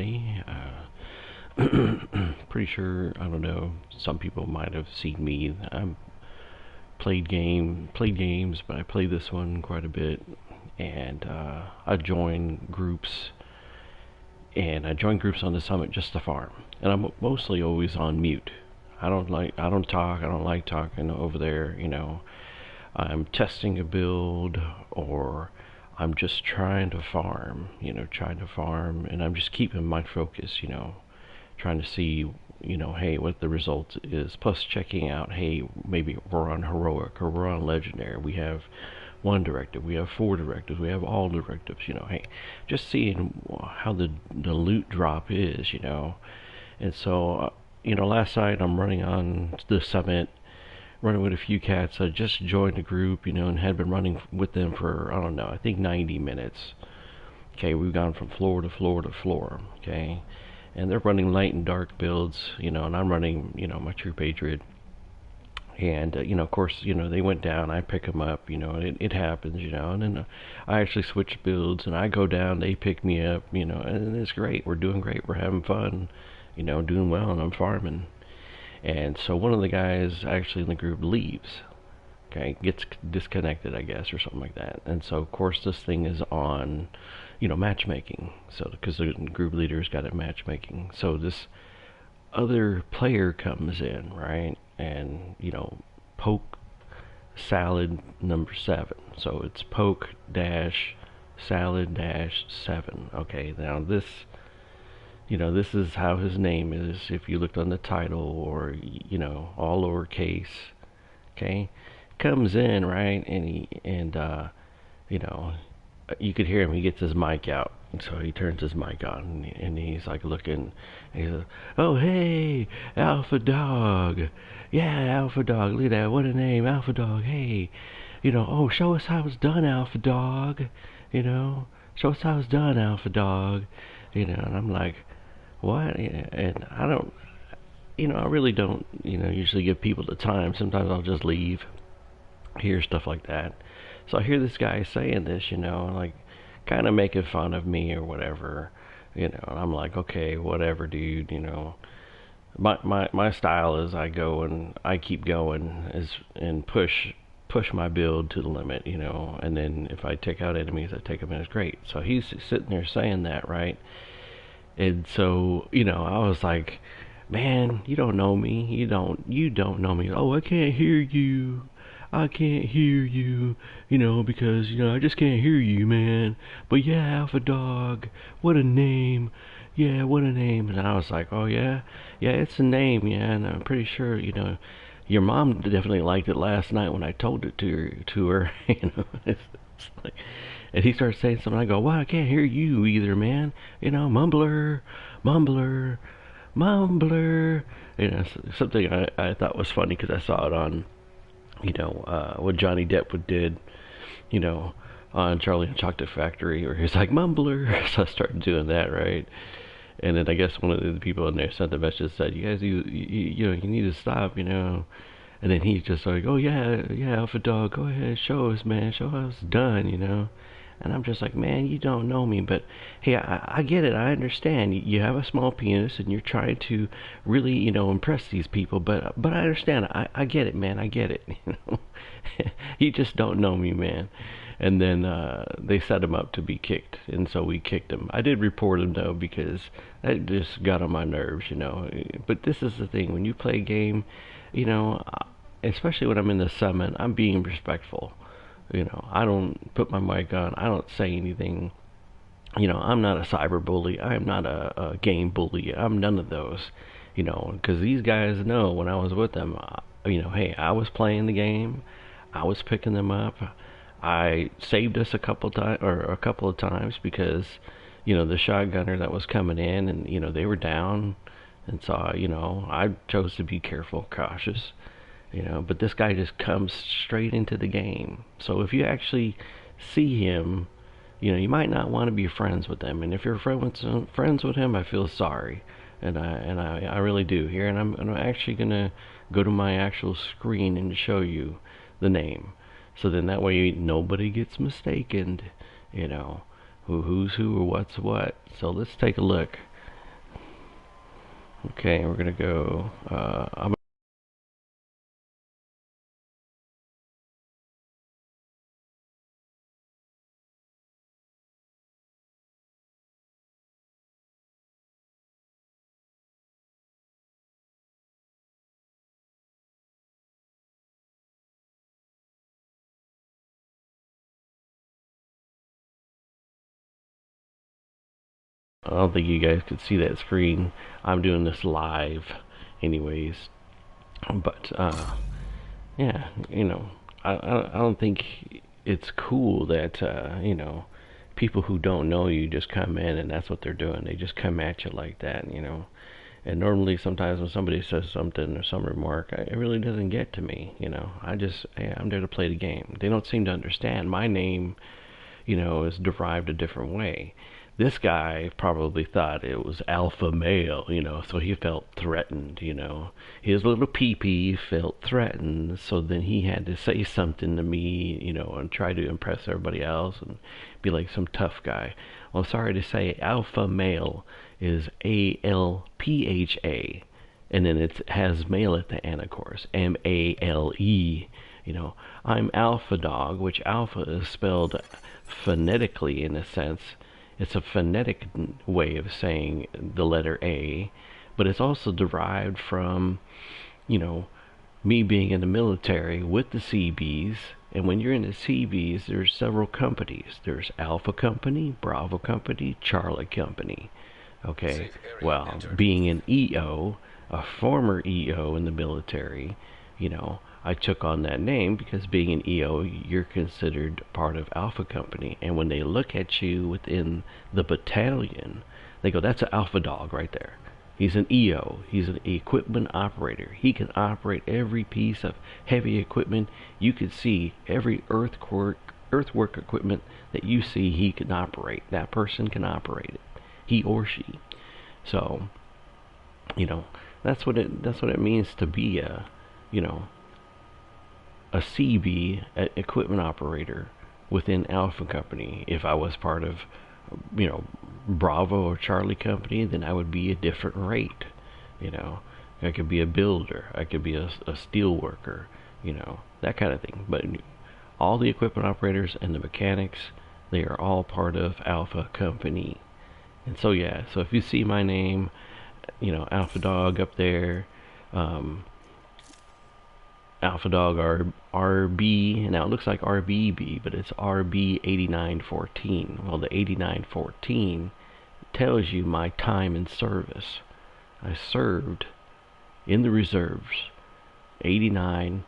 everybody. Pretty sure, I don't know, some people might have seen me. I played games, but I played this one quite a bit. And I join groups, and I join groups on the summit just to farm. And I'm mostly always on mute. I don't talk, I don't like talking over there, I'm testing a build, or I'm just trying to farm, and I'm just keeping my focus, trying to see, hey, what the result is, plus checking out, hey, maybe we're on heroic or we're on legendary, we have one directive, we have four directives, we have all directives, hey, just seeing how the loot drop is, and so, last night I'm running on the summit, running with a few cats. I just joined the group, and had been running with them for, I don't know, I think 90 minutes. Okay, we've gone from floor to floor to floor, okay? And they're running light and dark builds, and I'm running, my True Patriot. And, of course, they went down, I pick them up, it happens, and then I actually switch builds, and I go down, they pick me up, and it's great. We're doing great, we're having fun, doing well, and I'm farming. And so one of the guys actually in the group leaves, okay, gets disconnected, I guess, or something like that. And so, of course, this thing is on, matchmaking. So, because the group leader's got it matchmaking. So this other player comes in, right? And, poke salad number 7. So it's poke dash salad dash 7. Okay, now this is how his name is if you looked on the title, or, all lowercase, okay? Comes in, right? You could hear him, he gets his mic out. And so he turns his mic on, and he's like looking, and he's like, oh, hey, ALFADAWG. Yeah, ALFADAWG, look at that, what a name, ALFADAWG, hey. Oh, show us how it's done, ALFADAWG. Show us how it's done, ALFADAWG. And I'm like, what? And I don't, I really don't, usually give people the time. Sometimes I'll just leave, hear stuff like that. So I hear this guy saying this, like kind of making fun of me or whatever, and I'm like, okay, whatever, dude, my style is I go and I keep going and push my build to the limit, and then if I take out enemies, I take them in. It's great. So he's sitting there saying that, right? And so, I was like, man, you don't know me. You don't know me. Oh, I can't hear you. I can't hear you, because, I just can't hear you, man. But yeah, ALFADAWG, what a name. Yeah, what a name. And I was like, oh, yeah? Yeah, it's a name, yeah, and I'm pretty sure, your mom definitely liked it last night when I told it to her, it's like, and he starts saying something. I go, well, I can't hear you either, man. Mumbler, mumbler, mumbler. Something I thought was funny because I saw it on, what Johnny Depp did, on Charlie and Chocolate Factory, where he's like, mumbler. So I started doing that, right? And then I guess one of the people in there sent the message that said, you guys, you need to stop, And then he's just like, oh, yeah, ALFADAWG, go ahead, show us, man, show us done, And I'm just like, man, you don't know me, but hey, I get it, I understand. You have a small penis and you're trying to really, impress these people, but I understand. I get it, man, I get it. You just don't know me, man. And then they set him up to be kicked, and so we kicked him. I did report him though, because that just got on my nerves, But this is the thing: when you play a game, especially when I'm in the summit, I'm being respectful. I don't put my mic on. I don't say anything. I'm not a cyber bully. I am not a game bully. I'm none of those. Because these guys know when I was with them, hey, I was playing the game. I was picking them up. I saved us a couple of times because, the shotgunner that was coming in, and they were down, and so I chose to be careful, cautious. But this guy just comes straight into the game. So if you actually see him, you might not want to be friends with him. And if you're friends with him, I feel sorry, and I really do here. And I'm actually gonna go to my actual screen and show you the name, so then that way nobody gets mistaken, who's who or what's what. So let's take a look. Okay, we're gonna go. I don't think you guys could see that screen. I'm doing this live, anyways. But yeah, I don't think it's cool that people who don't know you just come in and that's what they're doing. They just come at you like that. And normally, sometimes when somebody says something or some remark, it really doesn't get to me. Hey, I'm there to play the game. They don't seem to understand. My name is derived a different way. This guy probably thought it was alpha male, so he felt threatened. His little pee-pee felt threatened, so then he had to say something to me, and try to impress everybody else and be like some tough guy. Well, sorry to say, alpha male is ALPHA, and then it has male at the end, of course, MALE. I'm Alpha Dog, which alpha is spelled phonetically in a sense. It's a phonetic way of saying the letter A, but it's also derived from, you know, me being in the military with the CBs. And when you're in the CBs, there's several companies. There's Alpha Company, Bravo Company, Charlie Company. Okay, well, being an EO, a former EO in the military, I took on that name because being an EO, you're considered part of Alpha Company. And when they look at you within the battalion, they go, that's an Alpha Dog right there. He's an EO. He's an equipment operator. He can operate every piece of heavy equipment. You can see every earthwork equipment that you see he can operate. That person can operate it. He or she. So, you know, that's what it means to be you know, a CB, equipment operator within Alpha Company. If I was part of, Bravo or Charlie Company, then I would be a different rate. You know, I could be a builder, I could be a steel worker, that kind of thing. But all the equipment operators and the mechanics, they are all part of Alpha Company. And so yeah, so if you see my name, Alpha Dog up there, um, Alpha Dog RB. Now it looks like RBB, but it's RB8914. Well, the 8914 tells you my time in service. I served in the reserves, 89,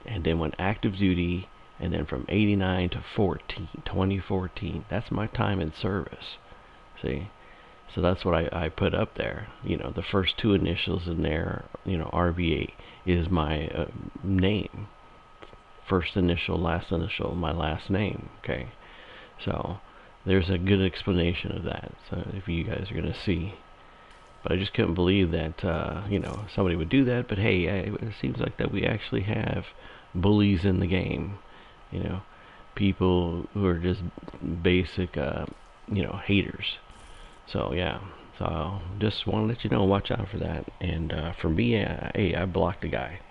and then went active duty, and then from 89 to 2014. That's my time in service. See? So that's what I put up there. The first two initials in there, RB8 is my name. First initial, my last name. Okay. So there's a good explanation of that. So if you guys are going to see. But I just couldn't believe that, somebody would do that. But hey, it seems like that we actually have bullies in the game. People who are just basic, haters. So yeah, so just want to let you know, watch out for that. And for me, hey, I blocked the guy.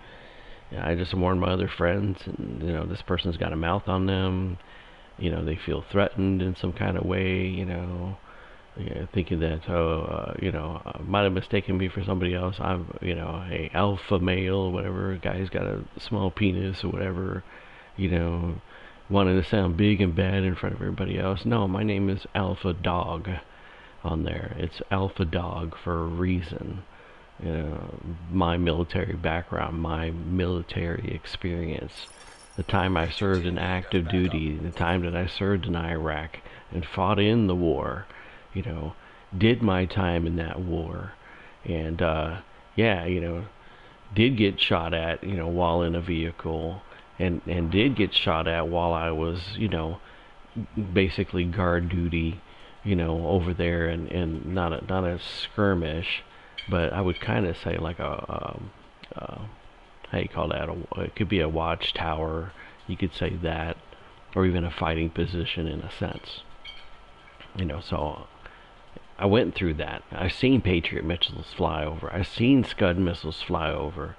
I just warned my other friends, and this person's got a mouth on them. They feel threatened in some kind of way. Thinking that might have mistaken me for somebody else. I'm a alpha male, whatever. Guy's got a small penis or whatever. Wanting to sound big and bad in front of everybody else. No, my name is Alpha Dog on there. It's Alpha Dog for a reason. My military background, my military experience, the time I served in active duty, the time that I served in Iraq and fought in the war, did my time in that war, and did get shot at, while in a vehicle, and did get shot at while I was, basically guard duty, over there, and not a skirmish, but I would kind of say like how you call that? It could be a watchtower. You could say that, or even a fighting position in a sense. So I went through that. I've seen Patriot missiles fly over. I've seen Scud missiles fly over.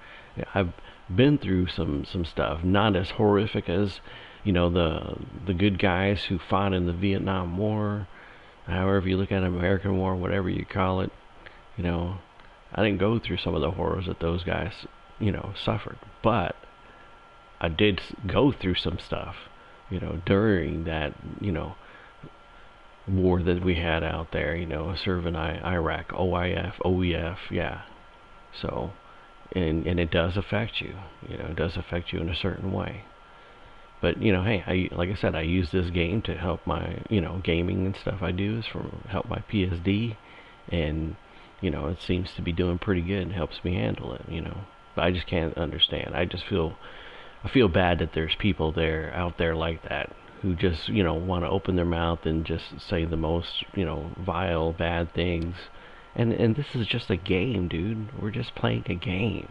I've been through some stuff, not as horrific as, the good guys who fought in the Vietnam War, however you look at it, American War, whatever you call it. I didn't go through some of the horrors that those guys, suffered, but I did go through some stuff, during that, war that we had out there, serving Iraq, OEF, yeah. So, and it does affect you, it does affect you in a certain way. But, hey, like I said, I use this game to help my, gaming and stuff I do is help my PSD, and, it seems to be doing pretty good and helps me handle it, But I just can't understand. I feel bad that there's people out there like that who just, want to open their mouth and just say the most, vile, bad things. And this is just a game, dude. We're just playing a game,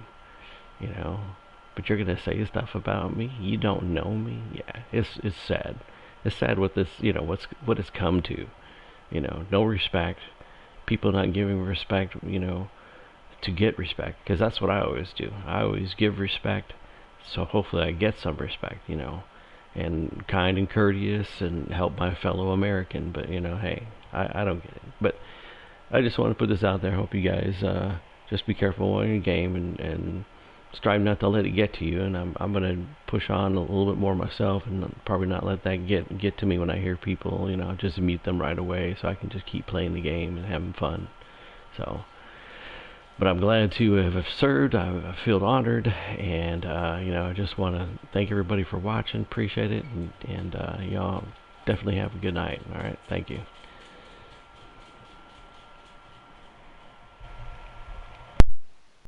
But you're gonna say stuff about me? You don't know me? Yeah, it's sad. It's sad what this, what it's come to. No respect. People not giving respect, to get respect. Because that's what I always do. I always give respect. So hopefully I get some respect, and kind and courteous and help my fellow American. But, hey, I don't get it. But I just want to put this out there. I hope you guys just be careful on your game and strive not to let it get to you. And I'm going to push on a little bit more myself and probably not let that get to me when I hear people, just mute them right away so I can just keep playing the game and having fun. So... But I'm glad to have served. I feel honored, and I just want to thank everybody for watching. Appreciate it, and y'all definitely have a good night. All right, thank you.